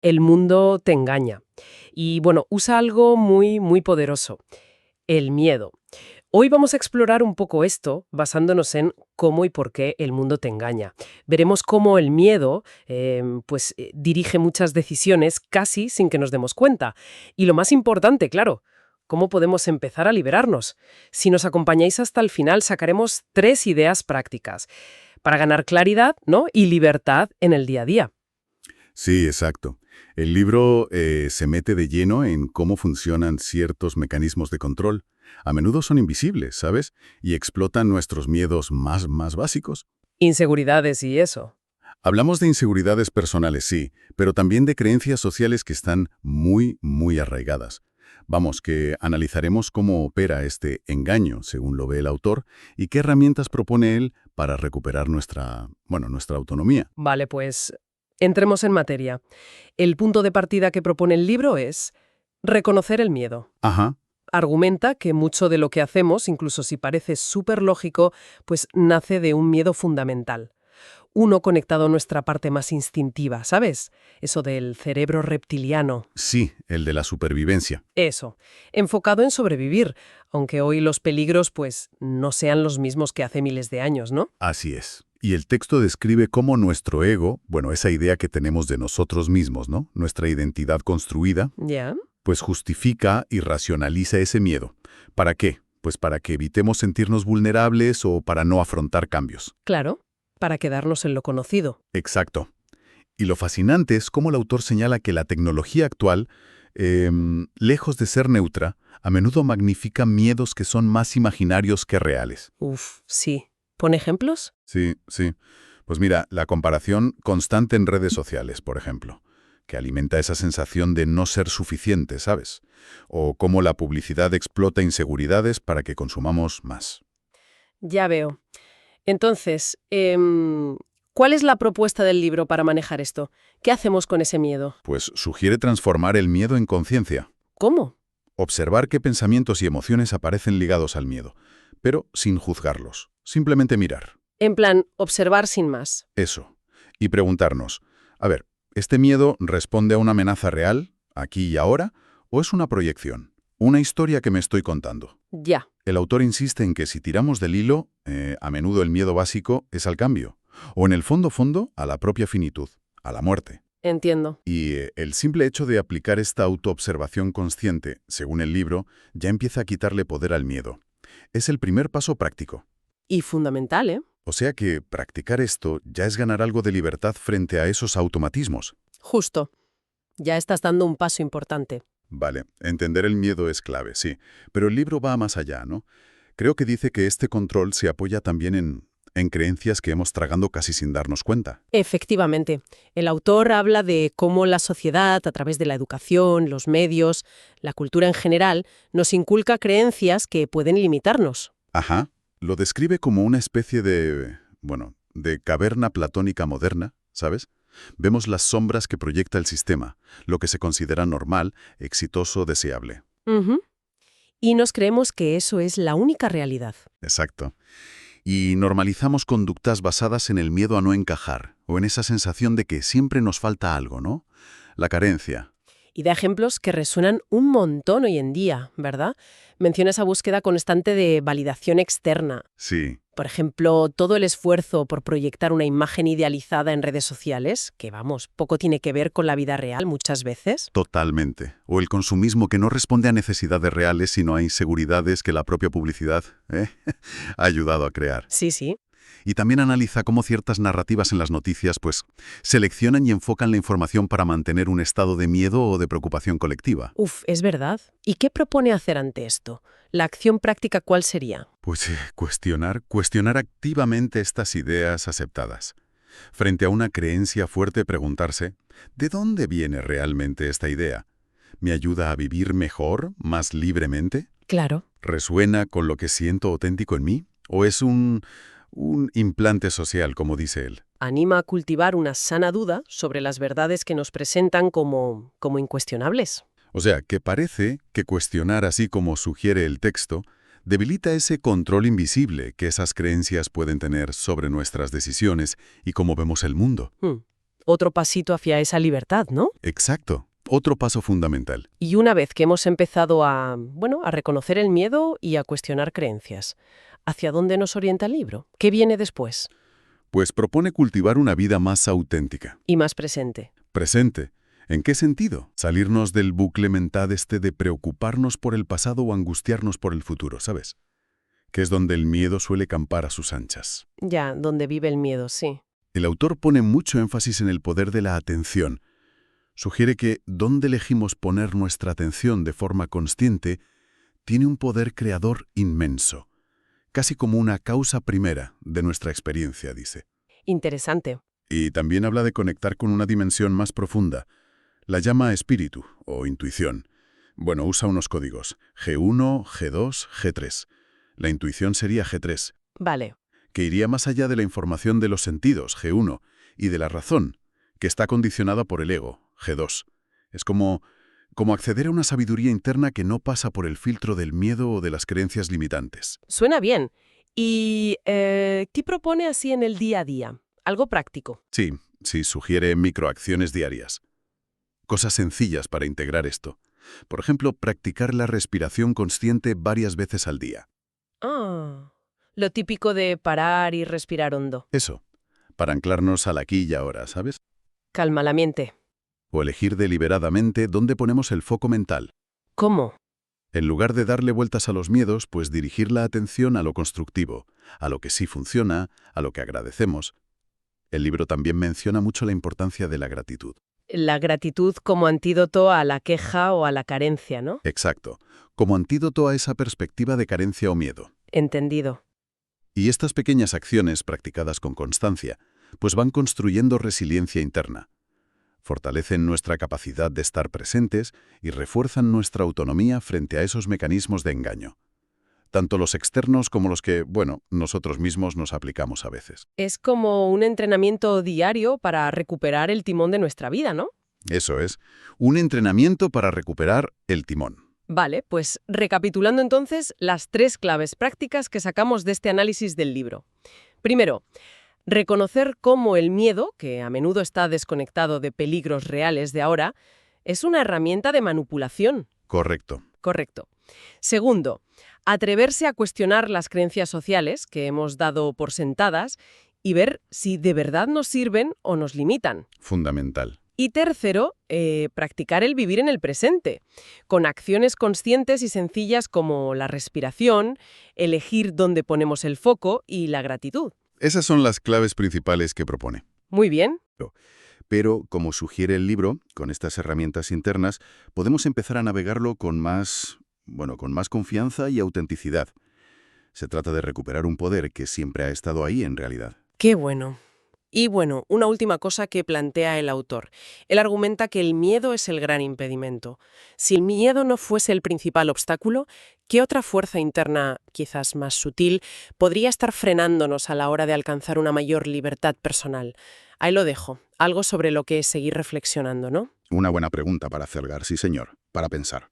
El mundo te engaña. Y bueno, usa algo muy, muy poderoso, el miedo. Hoy vamos a explorar un poco esto basándonos en cómo y por qué el mundo te engaña. Veremos cómo el miedo dirige muchas decisiones casi sin que nos demos cuenta. Y lo más importante, claro, cómo podemos empezar a liberarnos. Si nos acompañáis hasta el final, sacaremos 3 ideas prácticas para ganar claridad, ¿no? Y libertad en el día a día. Sí, exacto. El libro se mete de lleno en cómo funcionan ciertos mecanismos de control. A menudo son invisibles, ¿sabes? Y explotan nuestros miedos más básicos. Inseguridades y eso. Hablamos de inseguridades personales, sí, pero también de creencias sociales que están muy arraigadas. Vamos, que analizaremos cómo opera este engaño, según lo ve el autor, y qué herramientas propone él para recuperar nuestra autonomía. Vale, pues entremos en materia. El punto de partida que propone el libro es reconocer el miedo. Ajá. Argumenta que mucho de lo que hacemos, incluso si parece súper lógico, pues nace de un miedo fundamental. Uno conectado a nuestra parte más instintiva, ¿sabes? Eso del cerebro reptiliano. Sí, el de la supervivencia. Eso, enfocado en sobrevivir, aunque hoy los peligros pues no sean los mismos que hace miles de años, ¿no? Así es. Y el texto describe cómo nuestro ego, esa idea que tenemos de nosotros mismos, ¿no? Nuestra identidad construida, Ya, pues justifica y racionaliza ese miedo. ¿Para qué? Pues para que evitemos sentirnos vulnerables o para no afrontar cambios. claro, para quedarnos en lo conocido. Exacto. Y lo fascinante es cómo el autor señala que la tecnología actual, lejos de ser neutra, a menudo magnifica miedos que son más imaginarios que reales. Uf, sí. ¿Pone ejemplos? Sí, sí. Pues mira, la comparación constante en redes sociales, por ejemplo, que alimenta esa sensación de no ser suficiente, ¿sabes? O cómo la publicidad explota inseguridades para que consumamos más. Ya veo. Entonces, ¿cuál es la propuesta del libro para manejar esto? ¿Qué hacemos con ese miedo? Pues sugiere transformar el miedo en conciencia. ¿Cómo? Observar qué pensamientos y emociones aparecen ligados al miedo, pero sin juzgarlos. Simplemente mirar. En plan, observar sin más. Eso. Y preguntarnos, a ver, ¿este miedo responde a una amenaza real, aquí y ahora, o es una proyección? Una historia que me estoy contando. Ya, El autor insiste en que si tiramos del hilo, a menudo el miedo básico es al cambio, o en el fondo, a la propia finitud, a la muerte. entiendo. Y el simple hecho de aplicar esta autoobservación consciente, según el libro, ya empieza a quitarle poder al miedo. Es el primer paso práctico. Y fundamental, ¿eh? O sea que practicar esto ya es ganar algo de libertad frente a esos automatismos. Justo. Ya estás dando un paso importante. Vale, entender el miedo es clave, sí, pero el libro va más allá, ¿no? Creo que dice que este control se apoya también en creencias que hemos tragando casi sin darnos cuenta. Efectivamente. El autor habla de cómo la sociedad, a través de la educación, los medios, la cultura en general, nos inculca creencias que pueden limitarnos. Ajá, lo describe como una especie de caverna platónica moderna, ¿sabes? Vemos las sombras que proyecta el sistema, lo que se considera normal, exitoso, deseable. Ujú. Y nos creemos que eso es la única realidad. Exacto. Y normalizamos conductas basadas en el miedo a no encajar, o en esa sensación de que siempre nos falta algo, ¿no? La carencia. Y da ejemplos que resuenan un montón hoy en día, ¿verdad? Menciona esa búsqueda constante de validación externa. Sí, Por ejemplo, todo el esfuerzo por proyectar una imagen idealizada en redes sociales, que vamos, poco tiene que ver con la vida real muchas veces. totalmente. O el consumismo que no responde a necesidades reales, sino a inseguridades que la propia publicidad ha ayudado a crear. Sí, sí. Y también analiza cómo ciertas narrativas en las noticias, seleccionan y enfocan la información para mantener un estado de miedo o de preocupación colectiva. Uf, es verdad. ¿Y qué propone hacer ante esto? ¿La acción práctica cuál sería? Pues cuestionar activamente estas ideas aceptadas. Frente a una creencia fuerte, preguntarse, ¿de dónde viene realmente esta idea? ¿Me ayuda a vivir mejor, más libremente? Claro. ¿Resuena con lo que siento auténtico en mí? ¿O es un implante social, como dice él? Anima a cultivar una sana duda sobre las verdades que nos presentan como incuestionables. O sea, que parece que cuestionar así como sugiere el texto debilita ese control invisible que esas creencias pueden tener sobre nuestras decisiones y cómo vemos el mundo. Hmm. Otro pasito hacia esa libertad, ¿no? Exacto. Otro paso fundamental. Y una vez que hemos empezado a reconocer el miedo y a cuestionar creencias, ¿hacia dónde nos orienta el libro? ¿Qué viene después? Pues propone cultivar una vida más auténtica. Y más presente. Presente. ¿En qué sentido? Salirnos del bucle mental de preocuparnos por el pasado o angustiarnos por el futuro, ¿sabes? Que es donde el miedo suele campar a sus anchas. Ya, donde vive el miedo, sí. El autor pone mucho énfasis en el poder de la atención. Sugiere que donde elegimos poner nuestra atención de forma consciente tiene un poder creador inmenso, casi como una causa primera de nuestra experiencia, dice. Interesante. Y también habla de conectar con una dimensión más profunda. La llama espíritu o intuición. Bueno, usa unos códigos, G1, G2, G3. La intuición sería G3, Vale. que iría más allá de la información de los sentidos, G1, y de la razón, que está condicionada por el ego, G2. Es como acceder a una sabiduría interna que no pasa por el filtro del miedo o de las creencias limitantes. Suena bien. ¿Y qué propone así en el día a día? Algo práctico. Sí, sugiere microacciones diarias. Cosas sencillas para integrar esto. Por ejemplo, practicar la respiración consciente varias veces al día. Ah, lo típico de parar y respirar hondo. Eso, para anclarnos al aquí y ahora, ¿sabes? Calma la mente. O elegir deliberadamente dónde ponemos el foco mental. ¿Cómo? En lugar de darle vueltas a los miedos, pues dirigir la atención a lo constructivo, a lo que sí funciona, a lo que agradecemos. El libro también menciona mucho la importancia de la gratitud. La gratitud como antídoto a la queja o a la carencia, ¿no? Exacto, como antídoto a esa perspectiva de carencia o miedo. Entendido. Y estas pequeñas acciones, practicadas con constancia, pues van construyendo resiliencia interna. Fortalecen nuestra capacidad de estar presentes y refuerzan nuestra autonomía frente a esos mecanismos de engaño. Tanto los externos como los que, nosotros mismos nos aplicamos a veces. Es como un entrenamiento diario para recuperar el timón de nuestra vida, ¿no? Eso es, un entrenamiento para recuperar el timón. Vale, pues recapitulando entonces las 3 claves prácticas que sacamos de este análisis del libro. Primero, reconocer cómo el miedo, que a menudo está desconectado de peligros reales de ahora, es una herramienta de manipulación. Correcto. Correcto. Segundo, atreverse a cuestionar las creencias sociales que hemos dado por sentadas y ver si de verdad nos sirven o nos limitan. Fundamental. Y tercero, practicar el vivir en el presente, con acciones conscientes y sencillas como la respiración, elegir dónde ponemos el foco y la gratitud. Esas son las claves principales que propone. Muy bien. Pero, como sugiere el libro, con estas herramientas internas, podemos empezar a navegarlo con más confianza y autenticidad. Se trata de recuperar un poder que siempre ha estado ahí en realidad. Qué bueno. Y bueno, una última cosa que plantea el autor. Él argumenta que el miedo es el gran impedimento. Si el miedo no fuese el principal obstáculo, ¿qué otra fuerza interna, quizás más sutil, podría estar frenándonos a la hora de alcanzar una mayor libertad personal? Ahí lo dejo. Algo sobre lo que seguir reflexionando, ¿no? Una buena pregunta para hacer, sí señor, para pensar.